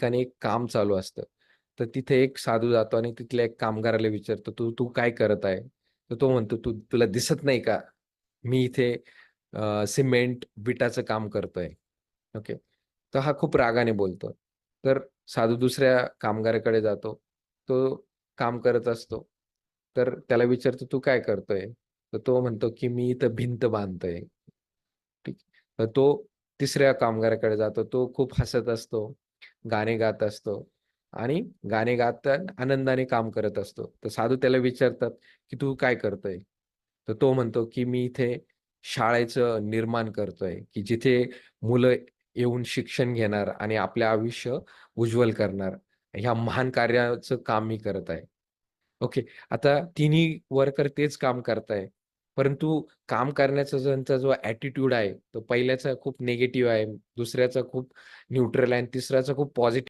ठिकाणी एक काम चालू असतं. तर तिथे एक साधू जातो आणि तिथल्या एक कामगाराला विचारतो, "तू तू काय करत आहे?" तर तो म्हणतो, तुला दिसत नाही का? मी इथे सिमेंट, विटाचं काम करतोय." ओके. तर हा खूप रागाने बोलतो. तर साधू दुसऱ्या कामगाराकडे जातो. तो काम करत असतो. तर त्याला विचारतो, "तू काय करतोय?" तर तो म्हणतो, की "मी इथं भिंत बांधतोय." ठीक. तर तो तिसऱ्या कामगाराकडे जातो. तो खूप हसत असतो, गाणे गात असतो आणि गाणे गात आनंदाने काम करत असतो. तर साधू त्याला विचारतात, की "तू काय करतोय?" तर तो म्हणतो, की "मी इथे शाळेचं निर्माण करतोय, की जिथे मुलं येऊन शिक्षण घेणार आणि आपले आयुष्य उज्ज्वल करणार. ह्या महान कार्याचं काम मी करत आहे." ओके. आता तिन्ही वर्कर तेच काम करताय. परंतु काम करण्याचा त्यांचा जो ॲटिट्यूड आहे, तो पहिल्याचा खूप निगेटिव्ह आहे, दुसऱ्याचा खूप न्यूट्रल आहे आणि तिसऱ्याचा खूप पॉझिटिव्ह